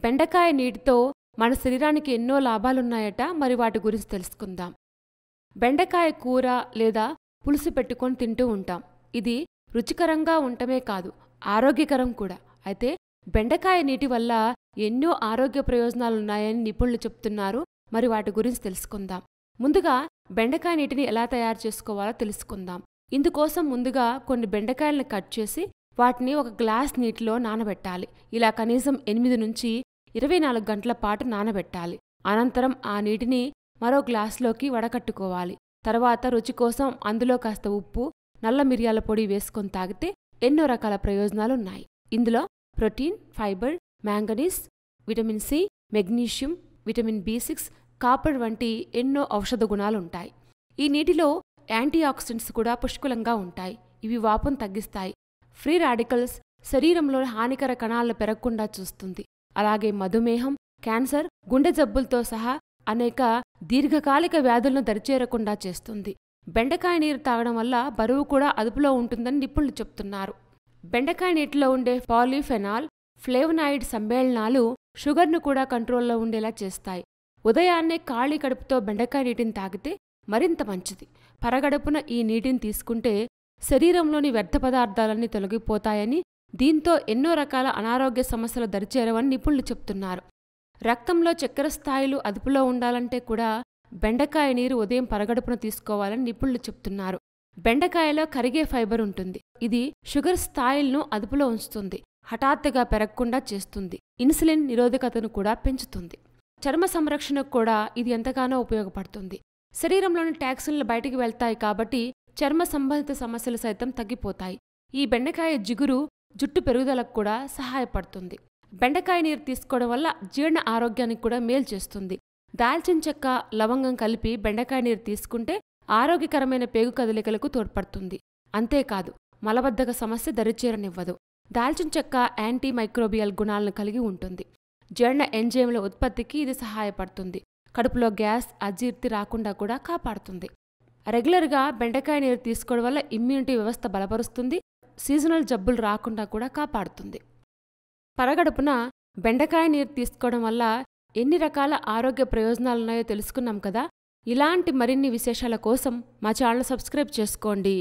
బెండకాయ నీటితో మన శరీరానికి ఎన్నో లాభాలున్నాయట. మరి వాటి గురించి తెలుసుకుందాం. బెండకాయ కూర లేదా పులుసు పెట్టుకొని తింటూ ఉంటాం. ఇది రుచికరంగా ఉండటమే కాదు, ఆరోగ్యకరం కూడా. అయితే బెండకాయ నీటి వల్ల ఎన్నో ఆరోగ్య ప్రయోజనాలున్నాయని నిపుణులు చెప్తున్నారు. మరి వాటి గురించి తెలుసుకుందాం. ముందుగా బెండకాయ నీటిని ఎలా తయారు చేసుకోవాలో తెలుసుకుందాం. ఇందుకోసం ముందుగా కొన్ని బెండకాయలను కట్ చేసి వాటిని ఒక గ్లాస్ నీటిలో నానబెట్టాలి. ఇలా కనీసం 8 నుంచి 24 గంటల పాటు నానబెట్టాలి. అనంతరం ఆ నీటిని మరో గ్లాసులోకి వడకట్టుకోవాలి. తర్వాత రుచి కోసం అందులో కాస్త ఉప్పు, నల్ల మిరియాల పొడి వేసుకొని తాగితే ఎన్నో రకాల ప్రయోజనాలున్నాయి. ఇందులో protein, fibre, manganese, vitamin C, magnesium, vitamin B6, copper వంటి ఎన్నో ఔషధ గుణాలుంటాయి. ఈ నీటిలో యాంటీ ఆక్సిడెంట్స్ కూడా పుష్కలంగా ఉంటాయి. ఇవి వాపును తగ్గిస్తాయి. ఫ్రీ రాడికల్స్ శరీరంలోని హానికర కణాలను పెరగకుండా చూస్తుంది. అలాగే మధుమేహం, క్యాన్సర్, గుండె జబ్బులతో సహా అనేక దీర్ఘకాలిక వ్యాధులను దరిచేరకుండా చేస్తుంది. బెండకాయ నీరు తాగడం వల్ల బరువు కూడా అదుపులో ఉంటుందని నిపుణులు చెప్తున్నారు. బెండకాయ నీటిలో ఉండే పాలీఫెనాల్, ఫ్లేవనాయిడ్ సమ్మేళనాలు షుగర్ను కూడా కంట్రోల్లో ఉండేలా చేస్తాయి. ఉదయాన్నే ఖాళీ కడుపుతో బెండకాయ నీటిని తాగితే మరింత మంచిది. పరగడుపున ఈ నీటిని తీసుకుంటే శరీరంలోని వ్యర్థ పదార్థాలన్నీ తొలగిపోతాయని, దీంతో ఎన్నో రకాల అనారోగ్య సమస్యలు దరిచేరవని నిపుణులు చెప్తున్నారు. రక్తంలో చక్కెర స్థాయిలు అదుపులో ఉండాలంటే కూడా బెండకాయ నీరు ఉదయం పరగడుపున తీసుకోవాలని నిపుణులు చెప్తున్నారు. బెండకాయలో కరిగే ఫైబర్ ఉంటుంది. ఇది షుగర్ స్థాయిలను అదుపులో ఉంచుతుంది, హఠాత్తుగా పెరగకుండా చేస్తుంది. ఇన్సులిన్ నిరోధకతను కూడా పెంచుతుంది. చర్మ సంరక్షణకు కూడా ఇది ఎంతగానో ఉపయోగపడుతుంది. శరీరంలోని టాక్సిన్లు బయటికి వెళ్తాయి కాబట్టి చర్మ సంబంధిత సమస్యలు సైతం తగ్గిపోతాయి. ఈ బెండకాయ జిగురు జుట్టు పెరుగుదలకు కూడా సహాయపడుతుంది. బెండకాయ నీరు తీసుకోవడం వల్ల జీర్ణ ఆరోగ్యానికి కూడా మేలు చేస్తుంది. దాల్చిన చెక్క, లవంగం కలిపి బెండకాయ నీరు తీసుకుంటే ఆరోగ్యకరమైన పేగు కదలికలకు తోడ్పడుతుంది. అంతేకాదు, మలబద్ధక సమస్య దరిచేరనివ్వదు. దాల్చిన చెక్క యాంటీ మైక్రోబియల్ గుణాలను కలిగి ఉంటుంది. జీర్ణ ఎంజైమ్ల ఉత్పత్తికి ఇది సహాయపడుతుంది. కడుపులో గ్యాస్, అజీర్తి రాకుండా కూడా కాపాడుతుంది. రెగ్యులర్గా బెండకాయ నీరు తీసుకోవడం వల్ల ఇమ్యూనిటీ వ్యవస్థ బలపరుస్తుంది. సీజనల్ జబ్బులు రాకుండా కూడా కాపాడుతుంది. పరగడుపున బెండకాయ నీరు తీసుకోవడం వల్ల ఎన్ని రకాల ఆరోగ్య ప్రయోజనాలున్నాయో తెలుసుకున్నాం కదా. ఇలాంటి మరిన్ని విశేషాల కోసం మా ఛానల్ సబ్స్క్రైబ్ చేసుకోండి.